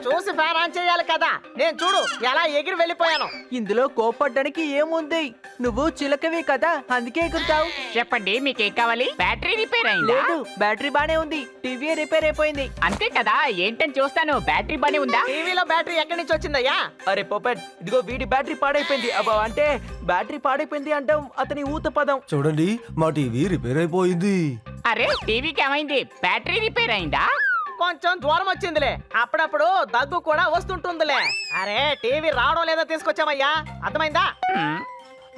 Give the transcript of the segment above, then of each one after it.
చూసి fan on చేయాలి కదా, నేను చూడు ఎలా ఎగిరి వెళ్ళిపోయాను. ఇందులో కోపడ్డానికి ఏముంది? నువ్వు చిలకవి కదా, అందుకే ఎగురుతావు. చెప్పండి, మీకేం కావాలి? బ్యాటరీ రిపేర్ అయిందా? లేదు, బ్యాటరీ బానే ఉంది, టీవీ రిపేర్ అయిపోయింది. అంతే కదా, ఏంటని చూస్తాను. బ్యాటరీ బానే ఉందా? టీవీలో బ్యాటరీ ఎక్కడి నుంచి వచ్చిందయ్యా? అరే పోపెట్, ఇదిగో వీడి బ్యాటరీ పాడైపోయింది. అంటే బ్యాటరీ పాడైపోయింది అంటాం అతని ఊత పదం. చూడండి, మా టీవీ రిపేర్ అయిపోయింది. అరే, టీవీకి ఏమైంది? బ్యాటరీ రిపేర్ అయిందా? కొంచెం దూరం వచ్చిందిలే, అప్పుడప్పుడు దగ్గు కూడా వస్తుంటుందిలే. అరే టీవీ రావడం లేదో తీసుకొచ్చామయ్యా, అర్థమైందా?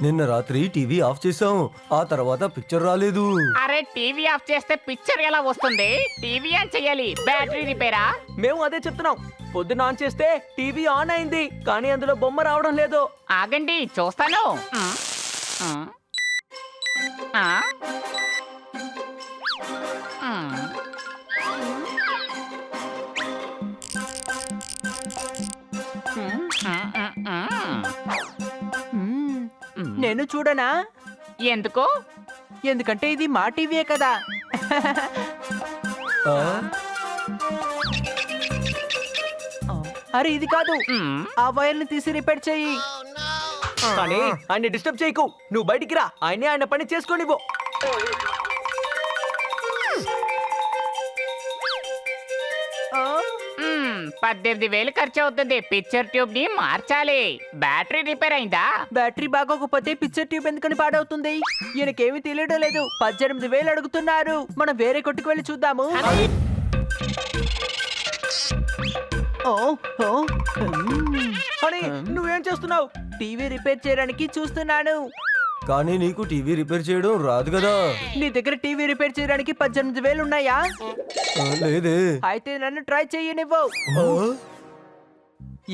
నిన్న రాత్రి టీవీ ఆఫ్ చేసాం, ఆ తర్వాత పిక్చర్ రాలేదు. అరే, టీవీ ఆఫ్ చేస్తే పిక్చర్ ఎలా వస్తుంది? టీవీ ఆన్ చెయ్యాలి. బ్యాటరీ రిపేరా? మేము అదే చెప్తున్నాం. పొద్దున ఆన్ చేస్తే టీవీ ఆన్ అయింది, కానీ అందులో బొమ్మ రావడం లేదు. ఆగండి, చూస్తాను. ఆ? నేను చూడనా? ఎందుకు? ఎందుకంటే ఇది మా టీవీయే కదా. ఆ? అరే ఇది కాదు, ఆ వైర్ని తీసి రిపేర్ చెయ్యి. కానీ ఆయన్ని డిస్టర్బ్ చేయకు, నువ్వు బయటికి రా, ఆయన పని చేసుకోనివ్వు. ఆ? 18,000 ఖర్చు అవుతుంది. పిక్చర్ ట్యూబ్ ని మార్చాలి. బ్యాటరీ రిపేర్ అయిందా? బ్యాటరీ బాగోకపోతే పిక్చర్ ట్యూబ్ ఎందుకని పాడవుతుంది? ఈయనకేమీ తెలియడం లేదు. 18,000 అడుగుతున్నారు. మనం వేరే కొట్టుకు వెళ్ళి చూద్దాము. నువ్వేం చేస్తున్నావు? టీవీ రిపేర్ చేయడానికి చూస్తున్నాను. కానీ నీకు టీవీ రిపేర్ చేయడం రాదు కదా. నీ దగ్గర టీవీ రిపేర్ చేయడానికి 18,000 ఉన్నాయా? లేదే. అయితే నన్ను ట్రై చెయ్యనివ్వు. ఆ?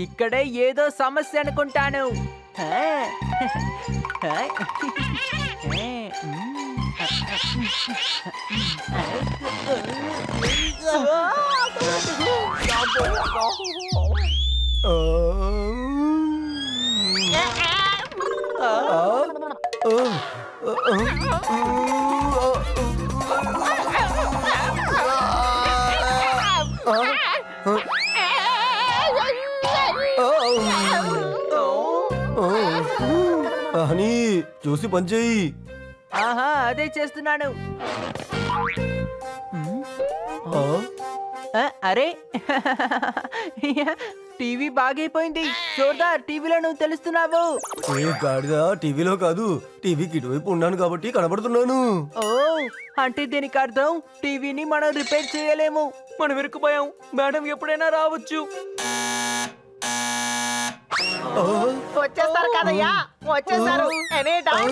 ఇక్కడే ఏదో సమస్య అనుకుంటాను. అని చూసి పనిచేయి. ఆహా, అదే చేస్తున్నాను. అరే టీవీ బాగైపోయింది. జోర్దార్, టీవీలో నువ్వు తెలుస్తున్నావు. ఏ గాడిదా, టీవీలో కాదు, టీవీకి ఇటువైపు ఉన్నాను కాబట్టి కనబడుతున్నాను. ఓ, అంటే దీనికి అర్థం టీవీని మనం రిపేర్ చేయలేము. మనం ఇరుక్కుపోయాం. మేడం ఎప్పుడైనా రావచ్చు. వచ్చేస్తారు కదయ్యా, వచ్చేసారు. Any time.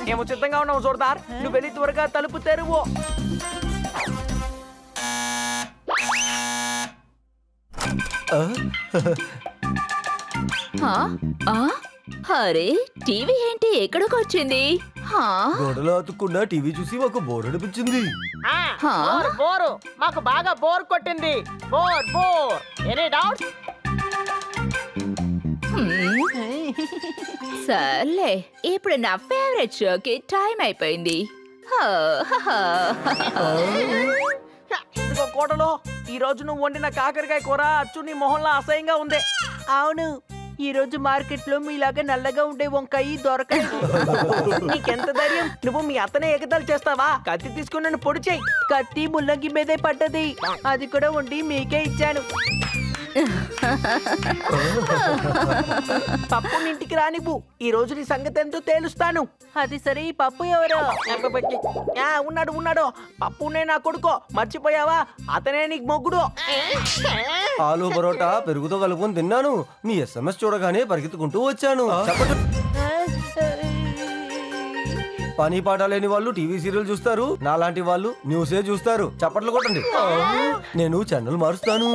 మేము సిద్ధంగా ఉన్నాము జోర్దార్. నువ్వు వెళ్ళి త్వరగా తలుపు తెరువు. అరే, టీవీ ఏంటి ఎక్కడికి వచ్చింది? గోడలో అతుక్కున్న టీవీ చూసి ఒక బోర్ అనిపించింది. బోరు మాకు బాగా బోర్ కొట్టింది. బోర్. Any doubts? సర్లే, ఇప్పుడు నా ఫేవరెట్ షోకి టైం అయిపోయింది. ఇదిగో కోటలో, ఈ రోజు నువ్వు వండిన కాకరకాయ కూర అచ్చు నీ మొహంలో అసహ్యంగా ఉంది. అవును, ఈ రోజు మార్కెట్ లో మీలాగా నల్లగా ఉండే వంకాయ దొరకదు. నీకెంత ధైర్యం? నువ్వు మీ అత్తనే ఎగతాలు చేస్తావా? కత్తి తీసుకుని నన్ను పొడి చేయి. కత్తి ముల్లంగి మీదే పడ్డది, అది కూడా వండి మీకే ఇచ్చాను. పప్పు ఇంటికి రానివ్వు, ఈ రోజు నీ సంగతి ఎంతో తేలుస్తాను. అది సరే, ఈ పప్పు ఎవరు? ఉన్నాడు. పప్పునే నా కొడుకో, మర్చిపోయావా? అతనే నీకు మొగ్గుడు. ఆలు పరోటా పెరుగుతో కలుపుకొని తిన్నాను. మీ SMS చూడగానే పరిగెత్తుకుంటూ వచ్చాను. పని పాట లేని వాళ్ళు టీవీ సీరియల్ చూస్తారు, నాలాంటి వాళ్ళు న్యూసే చూస్తారు. చప్పట్లు కొట్టండి, నేను ఛానల్ మారుస్తాను.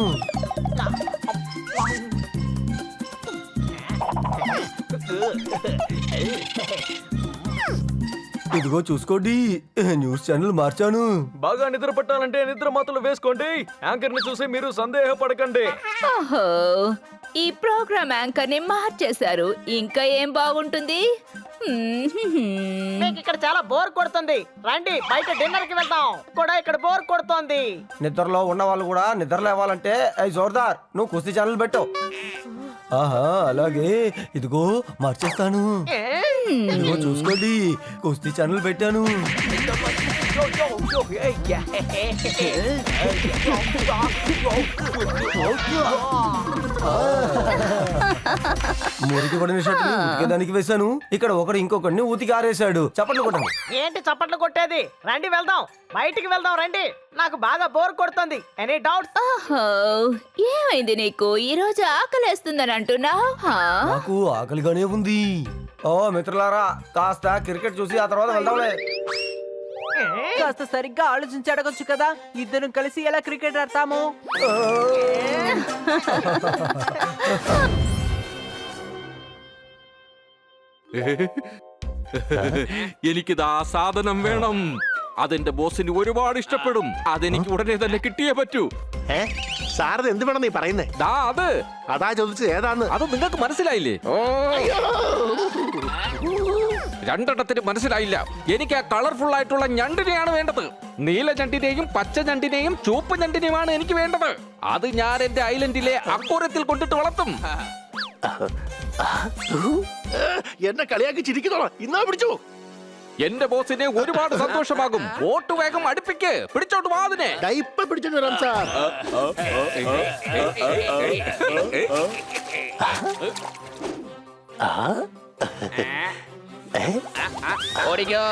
ఇదిగో చూసుకోండి, న్యూస్ ఛానల్ మార్చాను. బాగా నిద్ర పట్టాలంటే నిద్ర మాత్రలు వేసుకోండి. యాంకర్ ని చూసి మీరు సందేహపడకండి. ఓహో, ఈ ప్రోగ్రామ్ యాంకర్ ని మార్చేశారు. ఇంకా ఏం బాగుంటుంది? మీకు ఇక్కడ చాలా బోర్ కొడుతుంది. రండి బయట డిన్నర్ కి వెళ్దాం. కూడా ఇక్కడ బోర్ కొడుతోంది. నిద్రలో ఉన్న వాళ్ళు కూడా నిద్ర లేవాలంటే అయ్యి జోర్దార్, నువ్వు కుస్తీ ఛానల్ పెట్టు. ఆహా అలాగే, ఇదిగో మార్చేస్తాను. ఇదిగో చూసుకోండి, కుస్తీ ఛానల్ పెట్టాను. మురికి పడిన షర్టుని ఉతికేదానికి వేశాను. ఇక్కడ ఒకడు ఇంకొకడిని ఉతికి ఆరేశాడు. చప్పట్లు కొట్టండి. ఏంటి చప్పట్లు కొట్టేది? రండి వెళ్దాం, బయటికి వెళ్దాం రండి. నాకు బాగా బోర్ కొడుతుంది. Any doubts? ఓహో, ఏమైంది నీకు? ఈ రోజు ఆకలేస్తుందని అంటున్నావు? నాకు ఆకలిగానే ఉంది. ఓ మిత్రులారా, కాస్త క్రికెట్ చూసి ఆ తర్వాత వెళ్దాంలే. కాస్త సరిగ్గా ఆలోచించి అడగొచ్చు కదా, ఇద్దరం కలిసి ఎలా క్రికెట్ ఆడతాము? എനിക്കിതാ സാധനം വേണം. അതെന്റെ ബോസിന് ഒരുപാട് ഇഷ്ടപ്പെടും. അതെനിക്ക് ഉടനെ തന്നെ കിട്ടിയേ പറ്റൂ. സാറിന് എന്ത് വേണം നീ പറയുന്നേ? ദാ അത്. അതാ ചോദിച്ചത് ഏതാന്ന്. അത് നിങ്ങൾക്ക് മനസ്സിലായില്ലേ? രണ്ടെണ്ണത്തിന് മനസ്സിലായില്ല. എനിക്ക് ആ കളർഫുൾ ആയിട്ടുള്ള ഞണ്ടിനെയാണ് വേണ്ടത്. നീല ഞണ്ടിനെയും പച്ച ഞണ്ടിനെയും ചുവപ്പ് ഞണ്ടിനെയുമാണ് എനിക്ക് വേണ്ടത്. അത് ഞാൻ എന്റെ ഐലൻഡിലെ അക്വാറിയത്തിൽ കൊണ്ടിട്ട് വളർത്തും. എന്നെ കളിയാക്കി ചിരിക്കുന്നോ? ഇന്നാ പിടിച്ചോ. എന്റെ ബോസിനെ ഒരുപാട് സന്തോഷമാകും. വോട്ട് വേഗം അടുപ്പിക്ക്. പിടിച്ചോട്ട് വാ അതിനെ. ഇപ്പൊ പിടിച്ചോണ്ട് വരാം സാർ. ഓടിക്കോ.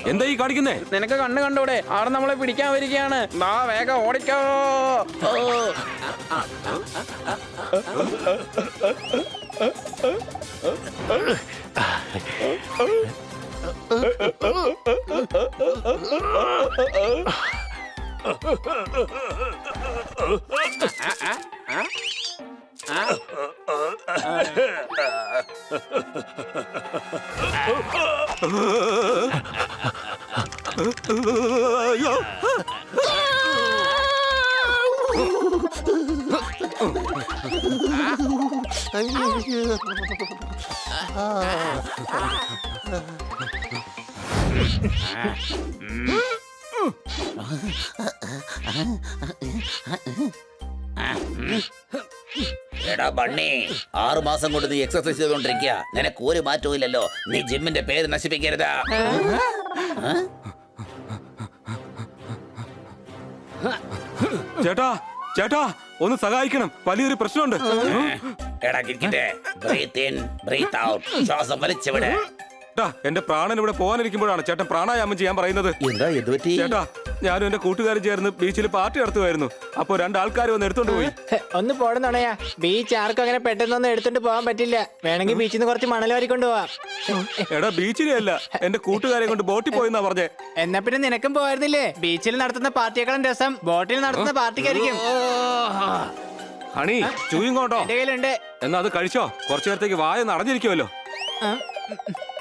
എന്താ ഈ കാണിക്കുന്നേ? നിനക്ക് കണ്ണ് കണ്ടൂടെ? ആടെ നമ്മളെ പിടിക്കാൻ വരികയാണ്. വാ വേഗം ഓടിക്കോ. എടാ ബണ്ണി, 6 മാസം കൊണ്ട് നീ എക്സർസൈസ് ചെയ്തോണ്ടിരിക്കുക. നിനക്ക് ഒരു മാറ്റവും ഇല്ലല്ലോ. നീ ജിമ്മിന്റെ പേര് നശിപ്പിക്കരുതാ. ചേട്ടാ ചേട്ടാ, ഒന്ന് സഹായിക്കണം. വലിയൊരു പ്രശ്നമുണ്ട്. എടാ കിരിക്കിട്ടെ, ബ്രീത്ത് ഇൻ ബ്രീത്ത് ഔട്ട്. ശ്വാസം വലിച്ചവിടെ. എന്റെ പ്രാണൻ ഇവിടെ പോകാനിരിക്കുമ്പോഴാണ് ചേട്ടൻ പ്രാണായാമം ചെയ്യാൻ പറയുന്നത്. എന്താ എന്ത് പറ്റി? ചേട്ടാ, ഞാനും എന്റെ കൂട്ടുകാരും ചേർന്ന് ബീച്ചിൽ പാർട്ടി നടത്തുമായിരുന്നു. അപ്പൊ 2 ആൾക്കാർ വന്ന് എടുത്തോണ്ട് പോയി. ഒന്ന് പോടുന്നോണയാ. ബീച്ച് ആർക്കും അങ്ങനെ പെട്ടെന്നൊന്നും എടുത്തോണ്ട് പോകാൻ പറ്റില്ല. വേണമെങ്കിൽ ബീച്ചിൽ നിന്ന് കുറച്ച് മണൽ വാരി കൊണ്ടുപോവാം. എടാ ബീച്ചിലെ അല്ല, എന്റെ കൂട്ടുകാരെ കൊണ്ട് ബോട്ടിൽ പോയെന്നാ പറഞ്ഞേ. എന്നാ പിന്നെ നിനക്കും പോയിരുന്നില്ലേ? ബീച്ചിൽ നടത്തുന്ന പാർട്ടിയേക്കാളും രസം ബോട്ടിൽ നടത്തുന്ന പാർട്ടിക്കായിരിക്കും. ഹണി, ചൂയിങ്ങോട്ടോ. എന്റെ കയ്യിലുണ്ട്. എന്നാ അത് കഴിച്ചോ. കുറച്ചു നേരത്തേക്ക് വായ നടഞ്ഞിരിക്കുമല്ലോ.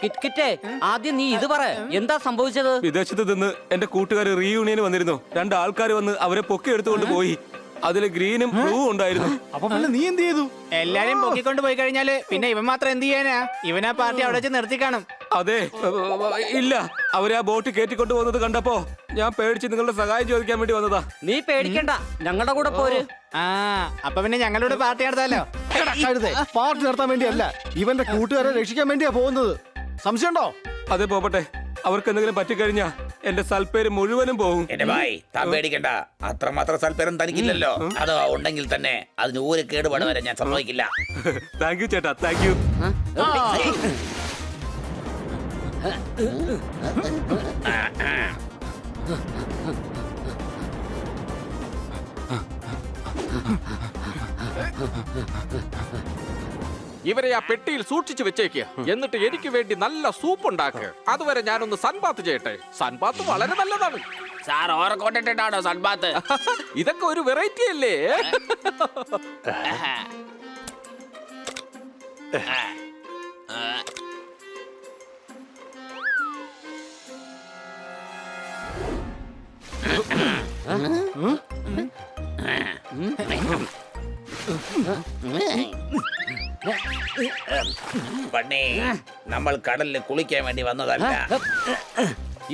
കിറ്റ്കിറ്റേ, ആദ്യം നീ ഇത് പറ, എന്താ സംഭവിച്ചത്? വിദേശത്ത് നിന്ന് എന്റെ കൂട്ടുകാർ റീയൂണിയന് വന്നിരുന്നു. 2 ആൾക്കാർ വന്ന് അവരെ പൊക്കി എടുത്തുകൊണ്ട് പോയി. അതില് ഗ്രീനും ബ്ലൂ ഉണ്ടായിരുന്നു. അപ്പൊ പിന്നെ നീ എന്ത് ചെയ്തു? എല്ലാരും പൊക്കിക്കൊണ്ട് പോയി കഴിഞ്ഞാല് പിന്നെ ഇവൻ മാത്രം എന്ത് ചെയ്യാനാ? ഇവനാ പാർട്ടി അവിടെ വെച്ച് നിർത്തി കാണും. അതെ, ഇല്ല, അവരെ ആ ബോട്ട് കയറ്റിക്കൊണ്ടു പോകുന്നത് കണ്ടപ്പോ ഞാൻ പേടിച്ച് നിങ്ങളുടെ സഹായം ചോദിക്കാൻ വേണ്ടി വന്നതാ. നീ പേടിക്കണ്ട, ഞങ്ങളുടെ കൂടെ പോര്. ആ, അപ്പൊ പിന്നെ ഞങ്ങളുടെ പാർട്ടി നടത്താലോ. പാർട്ടി നടത്താൻ വേണ്ടിയല്ല, ഇവന്റെ കൂട്ടുകാരെ രക്ഷിക്കാൻ വേണ്ടിയാ പോകുന്നത്. സംശയമുണ്ടോ? അതെ, പോകട്ടെ. അവർക്ക് എന്തെങ്കിലും പറ്റിക്കഴിഞ്ഞാ എന്റെ സൽപ്പേര് മുഴുവനും പോകും. എന്റെ ഭായ്, താൻ പേടിക്കണ്ട. അത്രമാത്രം സൽപ്പേരം തനിക്കില്ലല്ലോ. അതോ ഉണ്ടെങ്കിൽ തന്നെ അതിന് ഒരു കേടുപാട് വരെ ഞാൻ സമ്മതിക്കില്ല. താങ്ക് യു ചേട്ടാ, താങ്ക് യു. ഇവരെ ആ പെട്ടിയിൽ സൂക്ഷിച്ചു വെച്ചേക്കുക. എന്നിട്ട് എനിക്ക് വേണ്ടി നല്ല സൂപ്പ് ഉണ്ടാക്കുക. അതുവരെ ഞാനൊന്ന് സൺബാത്ത് ചെയ്യട്ടെ. സൺബാത്ത് വളരെ നല്ലതാണ്. സാർ ഓർക്കൊണ്ടിട്ടാണോ സൺബാത്ത്? ഇതൊക്കെ ഒരു വെറൈറ്റി അല്ലേ? പണ്ണി നമ്മൾ കടലിൽ കുളിക്കാൻ വേണ്ടി വന്നതല്ല.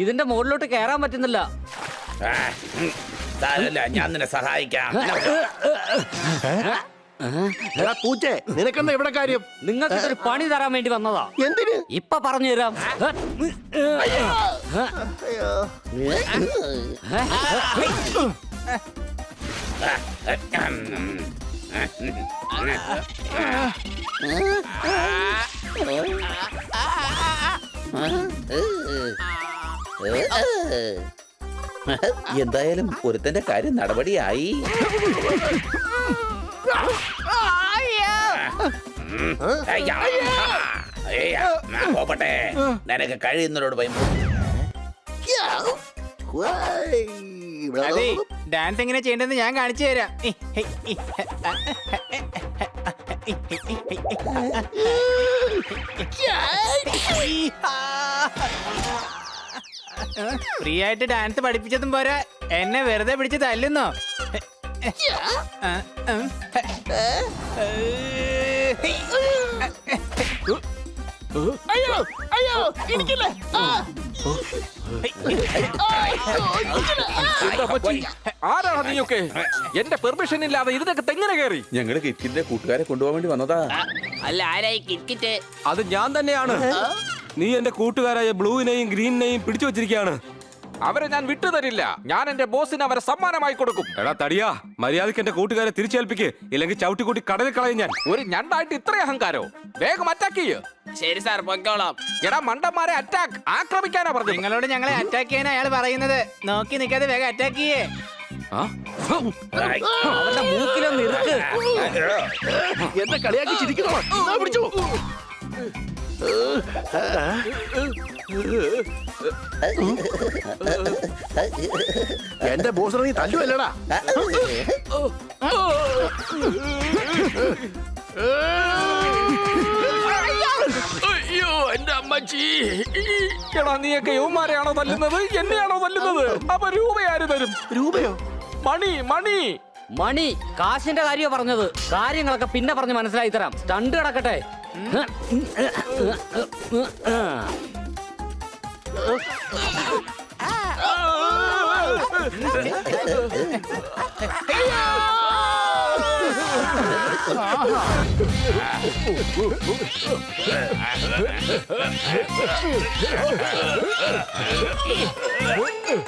ഇതിന്റെ മുകളിലോട്ട് കയറാൻ പറ്റുന്നില്ല. ആ, സാരമില്ല, ഞാൻ നിന്നെ സഹായിക്കാം. പൂച്ചേ നിനക്കെന്താ ഇവിടെ കാര്യം? നിങ്ങൾക്ക് ഒരു പണി തരാൻ വേണ്ടി വന്നതാ. എന്തിന്? ഇപ്പൊ പറഞ്ഞു തരാം. എന്തായാലും ഒരുത്തന്റെ കാര്യം നടപടിയായി. പോട്ടെ, നിനക്ക് കഴിയുന്നവരോട് പോയി അതെ, ഡാൻസ് എങ്ങനെ ചെയ്യേണ്ടതെന്ന് ഞാൻ കാണിച്ചു തരാം. ഫ്രീ ആയിട്ട് ഡാൻസ് പഠിപ്പിച്ചതും പോരാ, എന്നെ വെറുതെ പിടിച്ച് തല്ലുന്നോ? അയ്യോ അയ്യോ എനിക്കില്ലേ എന്താ പറ്റി? ആരാണ് നീയൊക്കെ? എന്റെ പെർമിഷൻ ഇല്ലാതെ ഇതിനകത്ത് എങ്ങനെ കയറി? ഞങ്ങള് കിറ്റിന്റെ കൂട്ടുകാരെ കൊണ്ടുപോകാൻ വേണ്ടി വന്നതാ. അല്ല, ആരായി കിറ്റ്? അത് ഞാൻ തന്നെയാണ്. നീ എന്റെ കൂട്ടുകാരായ ബ്ലൂവിനെയും ഗ്രീനിനെയും പിടിച്ചു വെച്ചിരിക്കുകയാണ്. അവരെ ഞാൻ വിട്ടുതരില്ല. ഞാൻ എന്റെ ബോസിന് അവരെ സമ്മാനമായി കൊടുക്കും. എടാ തടിയാ, മര്യാദയ്ക്ക് എന്റെ കൂട്ടുകാരെ തിരിച്ചേൽപ്പിക്ക്, ഇല്ലെങ്കിൽ ചവിട്ടിക്കൂട്ടി കടലിൽ കളയും ഞാൻ. ഒരു ഞണ്ടായിട്ട് ഇത്ര അഹങ്കാരോ? വേഗം അറ്റാക്ക് ചെയ്യ്. ശരി സാർ, പൊയ്ക്കോളാം. എടാ മണ്ടന്മാരെ, അറ്റാക്ക്! ആക്രമിക്കാനാ പറഞ്ഞത്. നിങ്ങളോട് ഞങ്ങളെ അറ്റാക്ക് ചെയ്യാൻ അയാൾ പറയുന്നത്. നോക്കി നിൽക്കാതെ വേഗം അറ്റാക്ക് ചെയ്യേ. അവന്റെ മൂക്കിലൊന്ന് ഇറുക്ക്. എന്നെ കളിയാക്കി ചിരിക്കണോ? എന്നാ പിടിച്ചോ. എന്റെ ബോസിനെ തല്ലുവല്ലടാ. അയ്യോ എന്റെ അമ്മച്ചി! എടാ നീയൊക്കെ യുവമാരെയാണോ തല്ലുന്നത്? എന്നെയാണോ തല്ലുന്നത്? അപ്പൊ രൂപ ആര് തരും? രൂപയോ? മണി മണി മണി കാശിന്റെ കാര്യോ പറഞ്ഞത്. കാര്യങ്ങളൊക്കെ പിന്നെ പറഞ്ഞ് മനസ്സിലായി തരാം. സ്റ്റണ്ട് കിടക്കട്ടെ.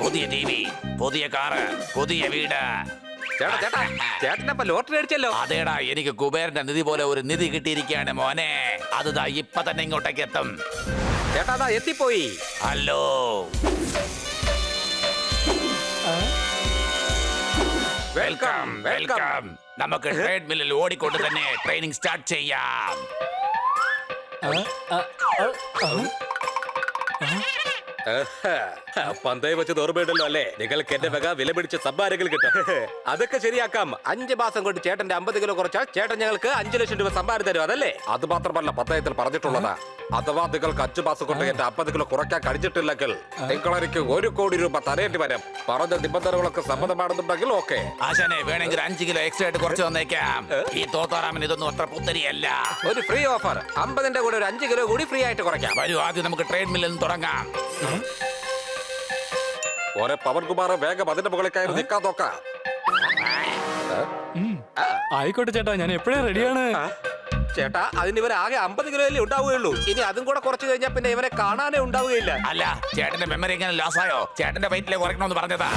പുതിയ ടി വി, പുതിയ കാറ്, പുതിയ വീട്. ചേട്ടനപ്പ ലോട്ടറി അടിച്ചല്ലോ. അതേടാ, എനിക്ക് കുബേരന്റെ നിധി പോലെ ഒരു നിധി കിട്ടിയിരിക്കുകയാണ് മോനെ. അത് ദാ ഇപ്പൊ തന്നെ ഇങ്ങോട്ടേക്ക് എത്തും. ചേട്ടാ എത്തിപ്പോയി. Hello, welcome welcome. നമുക്ക് ട്രേഡ് മില്ലിൽ ഓടിക്കൊണ്ട് തന്നെ ട്രെയിനിങ് സ്റ്റാർട്ട് ചെയ്യാം. പന്തയം വെച്ച് ഓർമ്മയുണ്ടല്ലോ അല്ലേ? നിങ്ങൾക്ക് എന്റെ വക വില പിടിച്ച സമ്മാനങ്ങൾ കിട്ടും. അതൊക്കെ ശരിയാക്കാം. 5 മാസം കൊണ്ട് ചേട്ടന്റെ 50 കിലോ കുറച്ചാൽ ചേട്ടൻ ഞങ്ങൾക്ക് 5 ലക്ഷം രൂപ സമ്മാനം തരും. അതല്ലേ? അത് മാത്രമല്ല പന്തയത്തിൽ പറഞ്ഞിട്ടുള്ളതാ. അഥവാ നിങ്ങൾക്ക് 5 മാസം കൊണ്ട് എന്റെ 50 കിലോ കുറയ്ക്കാൻ കഴിഞ്ഞിട്ടില്ലെങ്കിൽ എനിക്ക് 1 കോടി രൂപ തരേണ്ടി വരും. പറഞ്ഞ നിബന്ധനകളൊക്കെ സമ്മതമാണെന്നുണ്ടെങ്കിൽ ഓക്കെ. ആശാനെ, വേണമെങ്കിൽ 5 കിലോ എക്സ്ട്രാ ആയിട്ട് കുറച്ച് വന്നേക്കാം. ഈ തോത്താറാമൻ ഇതൊന്നും അത്ര പുത്തരിയല്ല. ഒരു ഫ്രീ ഓഫർ. 50ന്റെ കൂടെ ഒരു 5 കിലോ കൂടി ഫ്രീ ആയിട്ട് കുറയ്ക്കാം. വരൂ, ആദ്യം നമുക്ക് ട്രേഡ് മില്ലിൽ നിന്ന് തുടങ്ങാം. ഓരോ പവൻകുമാർ വേഗം അതിന്റെ മുകളിൽ കയറി നിൽക്കാൻ നോക്കാം. ആയിക്കോട്ടെ ചേട്ടാ, ഞാൻ എപ്പോഴേ റെഡിയാണ്. ചേട്ടാ, അതിന് ഇവർ ആകെ 50 കിലോയല്ലേ ഉണ്ടാവുകയുള്ളൂ. ഇനി അതും കൂടെ കുറച്ച് കഴിഞ്ഞാൽ പിന്നെ ഇവരെ കാണാനേ ഉണ്ടാവുകയില്ല. അല്ല, ചേട്ടന്റെ മെമ്മറി എങ്ങനെ ലോസ് ആയോ? ചേട്ടന്റെ വെയിറ്റിലെ കുറയ്ക്കണമെന്ന് പറഞ്ഞതാ.